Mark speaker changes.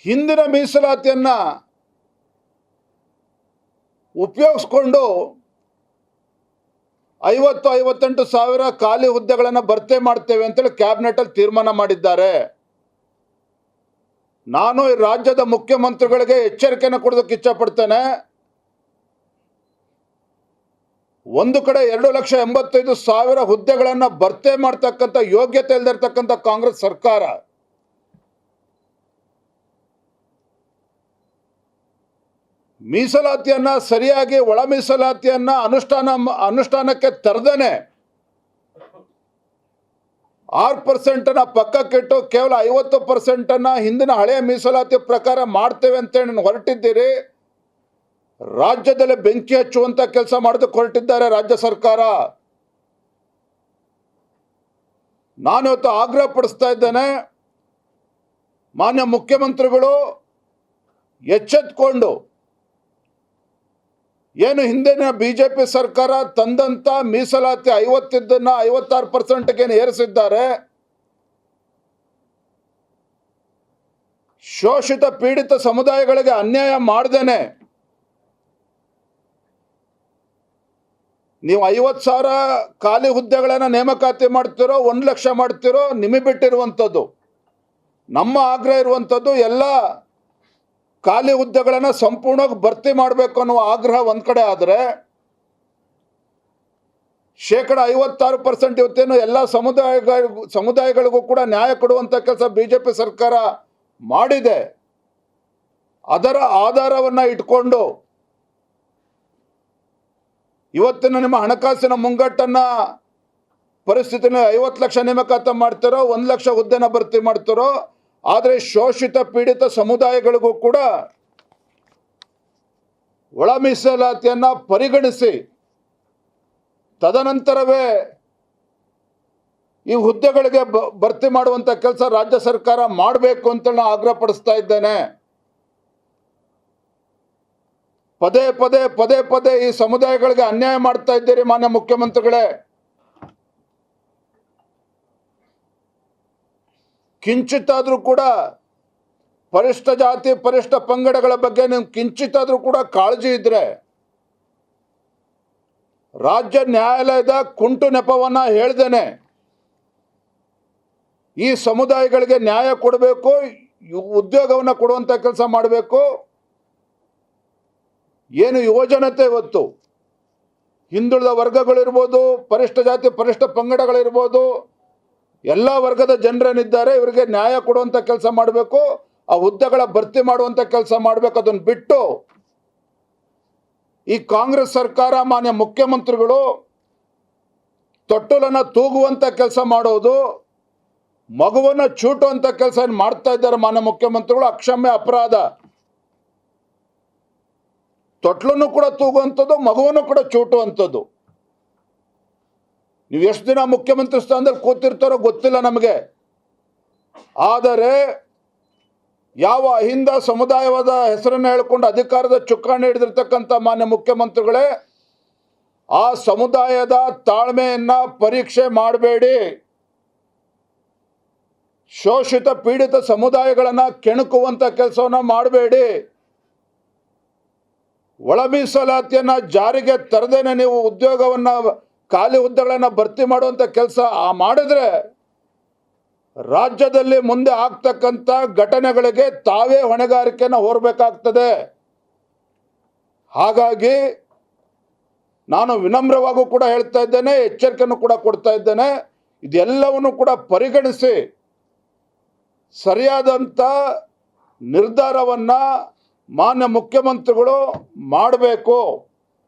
Speaker 1: ಹಿಂದಿನ ಮೀಸಲಾತಿಯನ್ನು ಉಪಯೋಗಿಸ್ಕೊಂಡು 58 ಸಾವಿರ ಖಾಲಿ ಹುದ್ದೆಗಳನ್ನು ಭರ್ತಿ ಮಾಡ್ತೇವೆ ಅಂತೇಳಿ ಕ್ಯಾಬಿನೆಟಲ್ಲಿ ತೀರ್ಮಾನ ಮಾಡಿದ್ದಾರೆ. ನಾನು ಈ ರಾಜ್ಯದ ಮುಖ್ಯಮಂತ್ರಿಗಳಿಗೆ ಎಚ್ಚರಿಕೆಯನ್ನು ಕೊಡೋದಕ್ಕೆ ಇಚ್ಛಪಡ್ತೇನೆ. ಒಂದು ಕಡೆ 2,85,000 ಹುದ್ದೆಗಳನ್ನು ಭರ್ತಿ ಮಾಡ್ತಕ್ಕಂಥ ಯೋಗ್ಯತೆ ಇಲ್ಲದಿರ್ತಕ್ಕಂಥ ಕಾಂಗ್ರೆಸ್ ಸರ್ಕಾರ ಮೀಸಲಾತಿಯನ್ನು ಸರಿಯಾಗಿ ಒಳ ಮೀಸಲಾತಿಯನ್ನು ಅನುಷ್ಠಾನಕ್ಕೆ ತರದೇನೆ 6% ಪಕ್ಕಕ್ಕಿಟ್ಟು ಕೇವಲ 50% ಹಿಂದಿನ ಹಳೆಯ ಮೀಸಲಾತಿ ಪ್ರಕಾರ ಮಾಡ್ತೇವೆ ಅಂತೇಳಿ ಹೊರಟಿದ್ದೀರಿ. ರಾಜ್ಯದಲ್ಲಿ ಬೆಂಕಿ ಹಚ್ಚುವಂತ ಕೆಲಸ ಮಾಡೋದಕ್ಕೆ ಹೊರಟಿದ್ದಾರೆ ರಾಜ್ಯ ಸರ್ಕಾರ. ನಾನು ಇವತ್ತು ಆಗ್ರಹ ಪಡಿಸ್ತಾ ಇದ್ದೇನೆ, ಮಾನ್ಯ ಮುಖ್ಯಮಂತ್ರಿಗಳು ಎಚ್ಚೆತ್ತುಕೊಂಡು ಏನು ಹಿಂದಿನ ಬಿಜೆಪಿ ಸರ್ಕಾರ ತಂದಂತ ಮೀಸಲಾತಿ 50 ಇದ್ದನ್ನ 56%ಗೆ ಏರಿಸಿದ್ದಾರೆ. ಶೋಷಿತ ಪೀಡಿತ ಸಮುದಾಯಗಳಿಗೆ ಅನ್ಯಾಯ ಮಾಡದೇನೆ ನೀವು 50,000 ಖಾಲಿ ಹುದ್ದೆಗಳನ್ನು ನೇಮಕಾತಿ ಮಾಡ್ತಿರೋ, 1 ಲಕ್ಷ ಮಾಡ್ತಿರೋ ನಿಮಗೆ ಬಿಟ್ಟಿರುವಂಥದ್ದು. ನಮ್ಮ ಆಗ್ರಹ ಇರುವಂಥದ್ದು ಎಲ್ಲ ಖಾಲಿ ಹುದ್ದೆಗಳನ್ನು ಸಂಪೂರ್ಣವಾಗಿ ಭರ್ತಿ ಮಾಡಬೇಕು ಅನ್ನುವ ಆಗ್ರಹ ಒಂದು ಕಡೆ ಆದರೆ, 56% ಇವತ್ತೇನು ಎಲ್ಲ ಸಮುದಾಯಗಳಿಗೂ ಕೂಡ ನ್ಯಾಯ ಕೊಡುವಂಥ ಕೆಲಸ ಬಿಜೆಪಿ ಸರ್ಕಾರ ಮಾಡಿದೆ. ಅದರ ಆಧಾರವನ್ನು ಇಟ್ಕೊಂಡು ಇವತ್ತಿನ ನಿಮ್ಮ ಹಣಕಾಸಿನ ಮುಂಗಟ್ಟನ್ನು ಪರಿಸ್ಥಿತಿನ 50 ಲಕ್ಷ ನೇಮಕಾತಿ ಮಾಡ್ತಿರೋ, 1 ಲಕ್ಷ ಹುದ್ದೆನ ಭರ್ತಿ ಮಾಡ್ತಿರೋ, ಆದರೆ ಶೋಷಿತ ಪೀಡಿತ ಸಮುದಾಯಗಳಿಗೂ ಕೂಡ ಒಳ ಮೀಸಲಾತಿಯನ್ನು ಪರಿಗಣಿಸಿ ತದನಂತರವೇ ಈ ಹುದ್ದೆಗಳಿಗೆ ಭರ್ತಿ ಮಾಡುವಂಥ ಕೆಲಸ ರಾಜ್ಯ ಸರ್ಕಾರ ಮಾಡಬೇಕು ಅಂತ ನಾನು ಆಗ್ರಹ ಪಡಿಸ್ತಾ ಇದ್ದೇನೆ. ಪದೇ ಪದೇ ಈ ಸಮುದಾಯಗಳಿಗೆ ಅನ್ಯಾಯ ಮಾಡ್ತಾ ಇದ್ದೀರಿ ಮಾನ್ಯ ಮುಖ್ಯಮಂತ್ರಿಗಳೇ. ಕಿಂಚಿತ್ತಾದರೂ ಕೂಡ ಪರಿಷ್ಠ ಜಾತಿ ಪರಿಷ್ಠ ಪಂಗಡಗಳ ಬಗ್ಗೆ ನೀವು ಕಿಂಚಿತ್ತಾದರೂ ಕೂಡ ಕಾಳಜಿ ಇದ್ರೆ ರಾಜ್ಯ ನ್ಯಾಯಾಲಯದ ಕುಂಟು ನೆಪವನ್ನು ಹೇಳ್ದೇನೆ ಈ ಸಮುದಾಯಗಳಿಗೆ ನ್ಯಾಯ ಕೊಡಬೇಕು, ಉದ್ಯೋಗವನ್ನು ಕೊಡುವಂಥ ಕೆಲಸ ಮಾಡಬೇಕು. ಏನು ಯುವಜನತೆ ಇವತ್ತು ಹಿಂದುಳಿದ ವರ್ಗಗಳಿರ್ಬೋದು, ಪರಿಷ್ಠ ಜಾತಿ ಪರಿಷ್ಠ ಪಂಗಡಗಳಿರ್ಬೋದು, ಎಲ್ಲ ವರ್ಗದ ಜನರೇನಿದ್ದಾರೆ ಇವರಿಗೆ ನ್ಯಾಯ ಕೊಡುವಂಥ ಕೆಲಸ ಮಾಡಬೇಕು, ಆ ಹುದ್ದೆಗಳ ಭರ್ತಿ ಮಾಡುವಂಥ ಕೆಲಸ ಮಾಡಬೇಕು. ಅದನ್ನು ಬಿಟ್ಟು ಈ ಕಾಂಗ್ರೆಸ್ ಸರ್ಕಾರ ಮಾನ್ಯ ಮುಖ್ಯಮಂತ್ರಿಗಳು ತೊಟ್ಟಲನ್ನು ತೂಗುವಂಥ ಕೆಲಸ ಮಾಡೋದು, ಮಗುವನ್ನು ಚೂಟುವಂಥ ಕೆಲಸ ಮಾಡ್ತಾ ಇದ್ದಾರೆ ಮಾನ್ಯ ಮುಖ್ಯಮಂತ್ರಿಗಳು. ಅಕ್ಷಮ್ಯ ಅಪರಾಧ. ತೊಟ್ಲನ್ನು ಕೂಡ ತೂಗುವಂಥದ್ದು, ಮಗುವನ್ನು ಕೂಡ ಚೂಟುವಂಥದ್ದು. ನೀವು ಎಷ್ಟು ದಿನ ಮುಖ್ಯಮಂತ್ರಿ ಸ್ಥಾನದಲ್ಲಿ ಕೂತಿರ್ತಾರೋ ಗೊತ್ತಿಲ್ಲ ನಮಗೆ. ಆದರೆ ಯಾವ ಅಹಿಂದ ಸಮುದಾಯವಾದ ಹೆಸರನ್ನು ಹೇಳಿಕೊಂಡು ಅಧಿಕಾರದ ಚುಕ್ಕಾಣಿ ಹಿಡಿದಿರ್ತಕ್ಕಂಥ ಮಾನ್ಯ ಮುಖ್ಯಮಂತ್ರಿಗಳೇ, ಆ ಸಮುದಾಯದ ತಾಳ್ಮೆಯನ್ನು ಪರೀಕ್ಷೆ ಮಾಡಬೇಡಿ. ಶೋಷಿತ ಪೀಡಿತ ಸಮುದಾಯಗಳನ್ನು ಕೆಣಕುವಂಥ ಕೆಲಸವನ್ನು ಮಾಡಬೇಡಿ. ಒಳ ಮೀಸಲಾತಿಯನ್ನು ಜಾರಿಗೆ ತರದೇನೆ ನೀವು ಉದ್ಯೋಗವನ್ನು ಖಾಲಿ ಹುದ್ದೆಗಳನ್ನು ಭರ್ತಿ ಮಾಡುವಂಥ ಕೆಲಸ ಮಾಡಿದ್ರೆ ರಾಜ್ಯದಲ್ಲಿ ಮುಂದೆ ಆಗ್ತಕ್ಕಂಥ ಘಟನೆಗಳಿಗೆ ತಾವೇ ಹೊಣೆಗಾರಿಕೆಯನ್ನು ಹೊರಬೇಕಾಗ್ತದೆ. ಹಾಗಾಗಿ ನಾನು ವಿನಮ್ರವಾಗೂ ಕೂಡ ಹೇಳ್ತಾ ಇದ್ದೇನೆ, ಎಚ್ಚರಿಕೆಯನ್ನು ಕೂಡ ಕೊಡ್ತಾ ಇದ್ದೇನೆ. ಇದೆಲ್ಲವನ್ನು ಕೂಡ ಪರಿಗಣಿಸಿ ಸರಿಯಾದಂಥ ನಿರ್ಧಾರವನ್ನು ಮಾನ್ಯ ಮುಖ್ಯಮಂತ್ರಿಗಳು ಮಾಡಬೇಕು.